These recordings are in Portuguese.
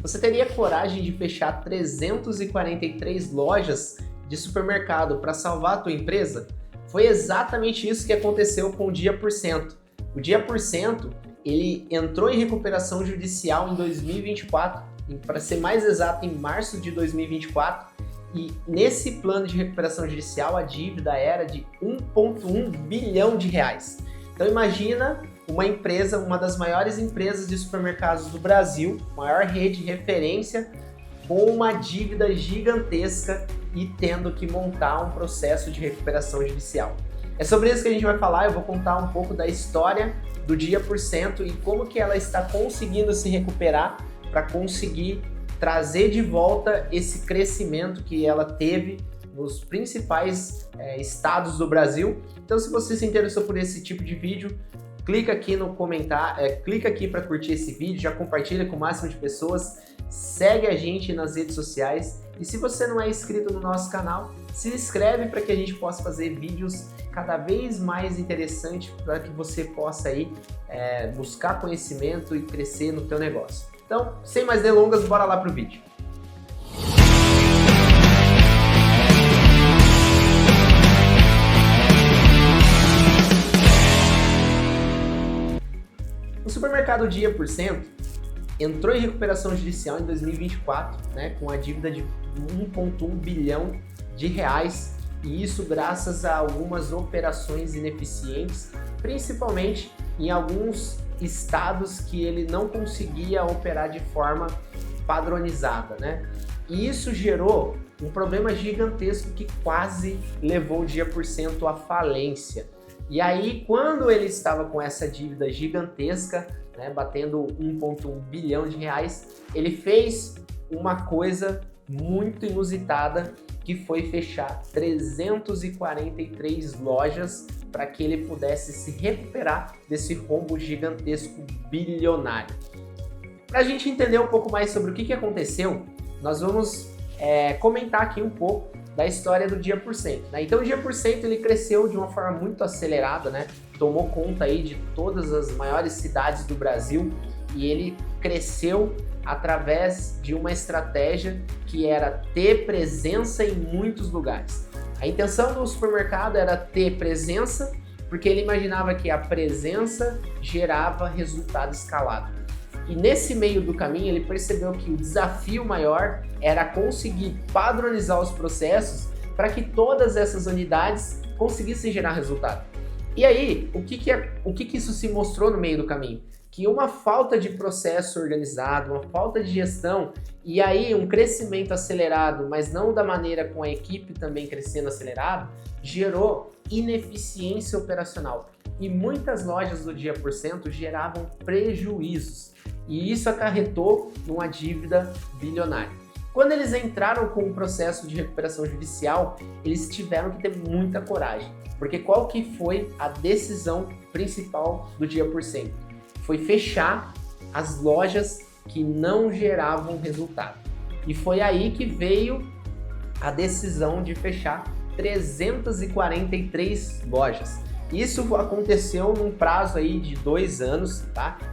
Você teria coragem de fechar 343 lojas de supermercado para salvar a tua empresa? Foi exatamente isso que aconteceu com o Dia%. O Dia%, ele entrou em recuperação judicial em 2024, para ser mais exato, em março de 2024, e nesse plano de recuperação judicial a dívida era de 1,1 bilhão de reais. Então imagina uma empresa, uma das maiores empresas de supermercados do Brasil, maior rede de referência, com uma dívida gigantesca e tendo que montar um processo de recuperação judicial. É sobre isso que a gente vai falar. Eu vou contar um pouco da história do Dia% e como que ela está conseguindo se recuperar para conseguir trazer de volta esse crescimento que ela teve nos principais estados do Brasil. Então, se você se interessou por esse tipo de vídeo, clica aqui no comentário, clica aqui para curtir esse vídeo, já compartilha com o máximo de pessoas, segue a gente nas redes sociais e se você não é inscrito no nosso canal, se inscreve para que a gente possa fazer vídeos cada vez mais interessantes para que você possa aí buscar conhecimento e crescer no teu negócio. Então, sem mais delongas, bora lá pro vídeo. O supermercado Dia% entrou em recuperação judicial em 2024, com a dívida de 1,1 bilhão de reais, e isso graças a algumas operações ineficientes, principalmente em alguns estados que ele não conseguia operar de forma padronizada, E isso gerou um problema gigantesco que quase levou o Dia% à falência. E aí, quando ele estava com essa dívida gigantesca, batendo 1,1 bilhão de reais, ele fez uma coisa muito inusitada, que foi fechar 343 lojas para que ele pudesse se recuperar desse rombo gigantesco bilionário. Para a gente entender um pouco mais sobre o que aconteceu, nós vamos comentar aqui um pouco da história do Dia%. Então o Dia% ele cresceu de uma forma muito acelerada, tomou conta aí de todas as maiores cidades do Brasil e ele cresceu através de uma estratégia que era ter presença em muitos lugares. A intenção do supermercado era ter presença, porque ele imaginava que a presença gerava resultado escalado. E nesse meio do caminho ele percebeu que o desafio maior era conseguir padronizar os processos para que todas essas unidades conseguissem gerar resultado. E aí, o que isso se mostrou no meio do caminho? Que uma falta de processo organizado, uma falta de gestão e aí um crescimento acelerado, mas não da maneira com a equipe também crescendo acelerado, gerou ineficiência operacional. E muitas lojas do Dia% geravam prejuízos. E isso acarretou numa dívida bilionária. Quando eles entraram com o processo de recuperação judicial, eles tiveram que ter muita coragem. Porque qual que foi a decisão principal do Dia%? Foi fechar as lojas que não geravam resultado. E foi aí que veio a decisão de fechar 343 lojas. Isso aconteceu num prazo aí de 2 anos,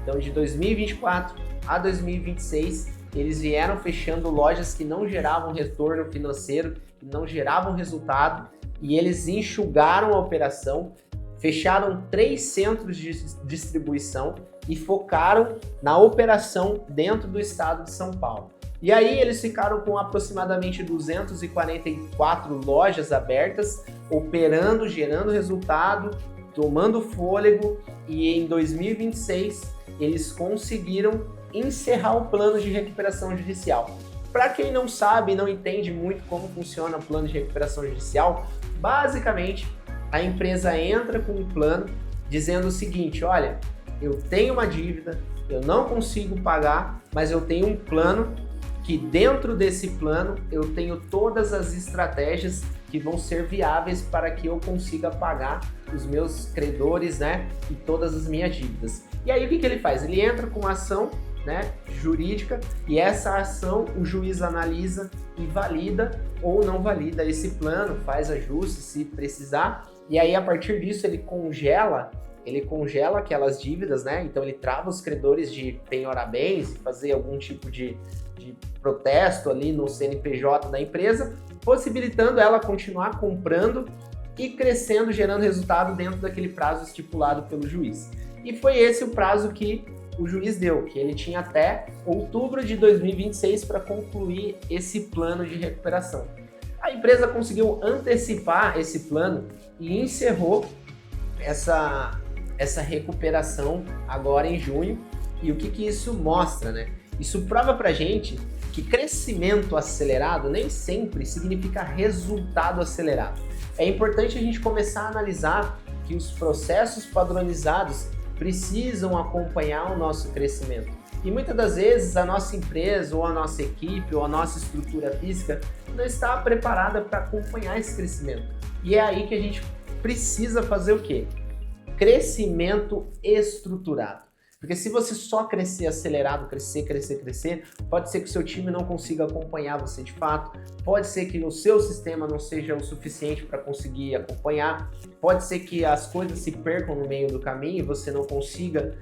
Então de 2024 a 2026, eles vieram fechando lojas que não geravam retorno financeiro, que não geravam resultado, e eles enxugaram a operação, fecharam 3 centros de distribuição e focaram na operação dentro do estado de São Paulo. E aí eles ficaram com aproximadamente 244 lojas abertas, operando, gerando resultado, tomando fôlego, e em 2026 eles conseguiram encerrar o plano de recuperação judicial. Para quem não sabe e não entende muito como funciona o plano de recuperação judicial, basicamente a empresa entra com um plano dizendo o seguinte: olha, eu tenho uma dívida, eu não consigo pagar, mas eu tenho um plano que dentro desse plano eu tenho todas as estratégias que vão ser viáveis para que eu consiga pagar os meus credores, e todas as minhas dívidas. E aí o que ele faz? Ele entra com uma ação jurídica, e essa ação o juiz analisa e valida ou não valida esse plano, faz ajustes se precisar, e aí a partir disso ele congela ele congela aquelas dívidas, né? Então ele trava os credores de penhorar bens e fazer algum tipo de protesto ali no CNPJ da empresa, possibilitando ela continuar comprando e crescendo, gerando resultado dentro daquele prazo estipulado pelo juiz. E foi esse o prazo que o juiz deu, que ele tinha até outubro de 2026 para concluir esse plano de recuperação. A empresa conseguiu antecipar esse plano e encerrou essa recuperação agora em junho. E o que isso mostra, né? Isso prova pra gente que crescimento acelerado nem sempre significa resultado acelerado. É importante a gente começar a analisar que os processos padronizados precisam acompanhar o nosso crescimento. E muitas das vezes a nossa empresa, ou a nossa equipe, ou a nossa estrutura física não está preparada para acompanhar esse crescimento. E é aí que a gente precisa fazer o quê? Crescimento estruturado. Porque se você só crescer acelerado, crescer, pode ser que o seu time não consiga acompanhar você de fato, pode ser que o seu sistema não seja o suficiente para conseguir acompanhar, pode ser que as coisas se percam no meio do caminho e você não consiga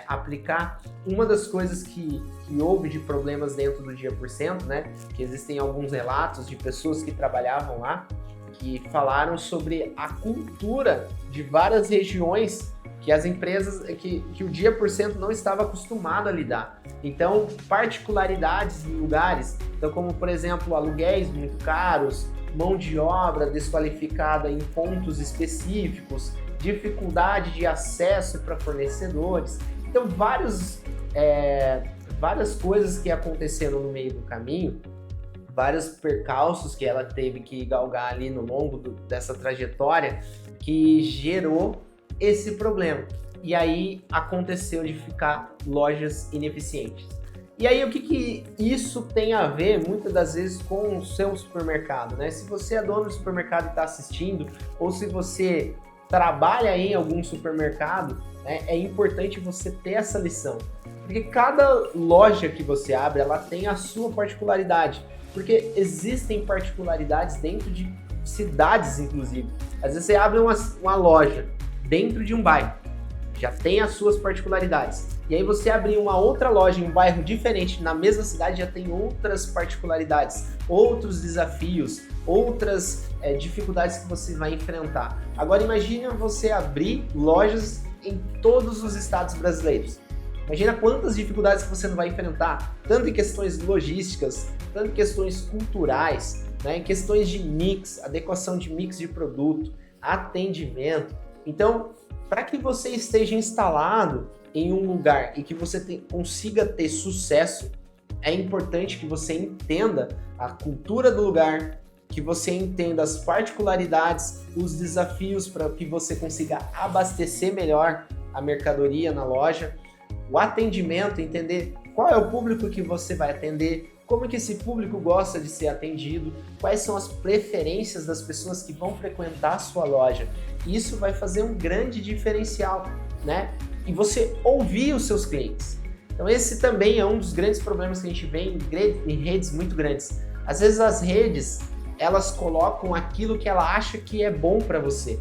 aplicar. Uma das coisas que houve de problemas dentro do Dia por Cento, né, que existem alguns relatos de pessoas que trabalhavam lá, que falaram sobre a cultura de várias regiões que as empresas, que o Dia por Cento não estava acostumado a lidar. Então, particularidades em lugares, então como por exemplo, aluguéis muito caros, mão de obra desqualificada em pontos específicos, dificuldade de acesso para fornecedores. Então, várias coisas que aconteceram no meio do caminho, vários percalços que ela teve que galgar ali no longo dessa trajetória, que gerou esse problema. E aí aconteceu de ficar lojas ineficientes. E aí o que isso tem a ver muitas das vezes com o seu supermercado, né? Se você é dono do supermercado e está assistindo, ou se você trabalha em algum supermercado, né, é importante você ter essa lição. Porque cada loja que você abre, ela tem a sua particularidade. Porque existem particularidades dentro de cidades, inclusive. Às vezes você abre uma loja dentro de um bairro, já tem as suas particularidades. E aí você abrir uma outra loja em um bairro diferente, na mesma cidade, já tem outras particularidades, outros desafios, outras dificuldades que você vai enfrentar. Agora imagine você abrir lojas em todos os estados brasileiros. Imagina quantas dificuldades que você não vai enfrentar, tanto em questões logísticas, tanto em questões culturais, né, em questões de mix, adequação de mix de produto, atendimento. Então, para que você esteja instalado em um lugar e que você consiga ter sucesso, é importante que você entenda a cultura do lugar, que você entenda as particularidades, os desafios para que você consiga abastecer melhor a mercadoria na loja, o atendimento, entender qual é o público que você vai atender, como que esse público gosta de ser atendido, quais são as preferências das pessoas que vão frequentar a sua loja. Isso vai fazer um grande diferencial, né? E você ouvir os seus clientes. Então esse também é um dos grandes problemas que a gente vê em redes muito grandes. Às vezes as redes, elas colocam aquilo que ela acha que é bom para você,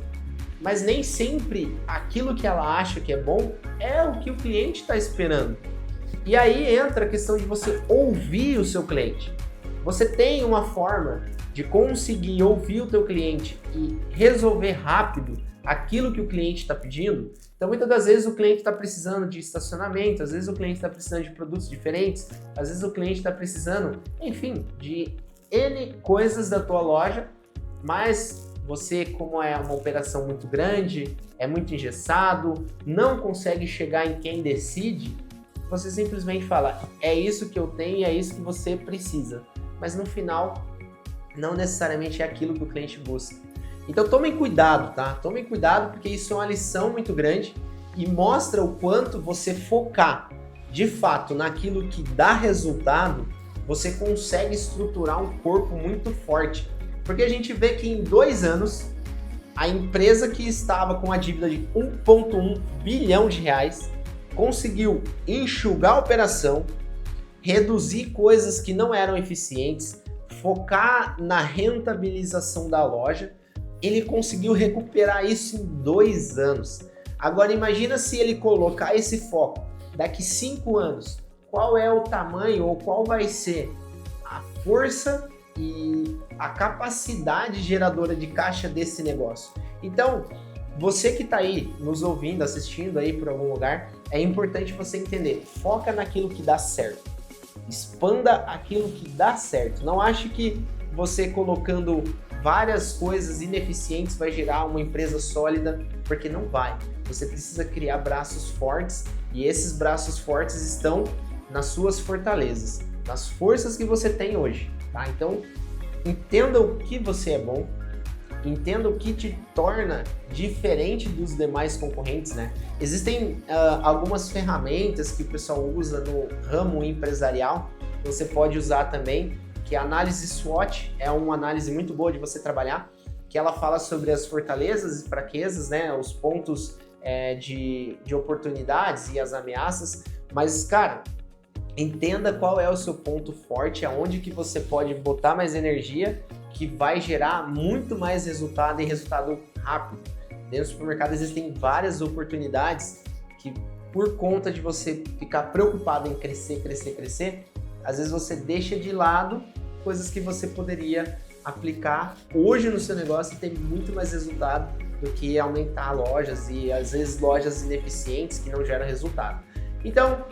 mas nem sempre aquilo que ela acha que é bom é o que o cliente está esperando. E aí entra a questão de você ouvir o seu cliente. Você tem uma forma de conseguir ouvir o teu cliente e resolver rápido aquilo que o cliente está pedindo. Então muitas das vezes o cliente está precisando de estacionamento, às vezes o cliente está precisando de produtos diferentes, às vezes o cliente está precisando, enfim, de N coisas da tua loja, mas você, como é uma operação muito grande, é muito engessado, não consegue chegar em quem decide, você simplesmente fala, é isso que eu tenho e é isso que você precisa. Mas no final, não necessariamente é aquilo que o cliente busca. Então tomem cuidado, tá? Tomem cuidado porque isso é uma lição muito grande e mostra o quanto você focar de fato naquilo que dá resultado, você consegue estruturar um corpo muito forte. Porque a gente vê que em 2 anos, a empresa que estava com a dívida de 1,1 bilhão de reais conseguiu enxugar a operação, reduzir coisas que não eram eficientes, focar na rentabilização da loja. Ele conseguiu recuperar isso em 2 anos. Agora imagina se ele colocar esse foco daqui 5 anos, qual é o tamanho ou qual vai ser a força e a capacidade geradora de caixa desse negócio. Então, você que está aí nos ouvindo, assistindo aí por algum lugar, é importante você entender, foca naquilo que dá certo, expanda aquilo que dá certo. Não ache que você colocando várias coisas ineficientes vai gerar uma empresa sólida, porque não vai. Você precisa criar braços fortes e esses braços fortes estão nas suas fortalezas, nas forças que você tem hoje, tá? Então, entenda o que você é bom, entenda o que te torna diferente dos demais concorrentes, né? Existem algumas ferramentas que o pessoal usa no ramo empresarial, que você pode usar também, que a análise SWOT é uma análise muito boa de você trabalhar, que ela fala sobre as fortalezas e fraquezas, né? Os pontos de oportunidades e as ameaças, mas, cara, entenda qual é o seu ponto forte, aonde que você pode botar mais energia, que vai gerar muito mais resultado e resultado rápido. Dentro do supermercado existem várias oportunidades que, por conta de você ficar preocupado em crescer, às vezes você deixa de lado coisas que você poderia aplicar hoje no seu negócio e ter muito mais resultado do que aumentar lojas e às vezes lojas ineficientes que não geram resultado. Então,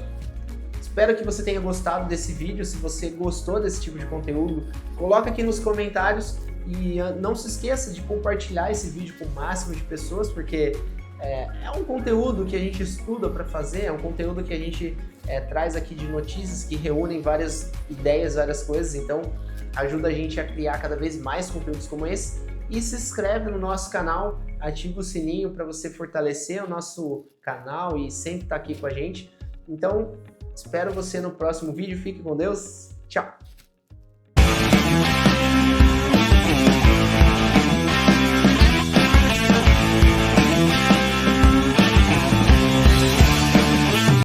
espero que você tenha gostado desse vídeo. Se você gostou desse tipo de conteúdo, coloca aqui nos comentários e não se esqueça de compartilhar esse vídeo com o máximo de pessoas, porque é um conteúdo que a gente estuda para fazer, é um conteúdo que a gente traz aqui de notícias que reúnem várias ideias, várias coisas, então ajuda a gente a criar cada vez mais conteúdos como esse. E se inscreve no nosso canal, ativa o sininho para você fortalecer o nosso canal e sempre estar aqui com a gente. Então, espero você no próximo vídeo. Fique com Deus. Tchau!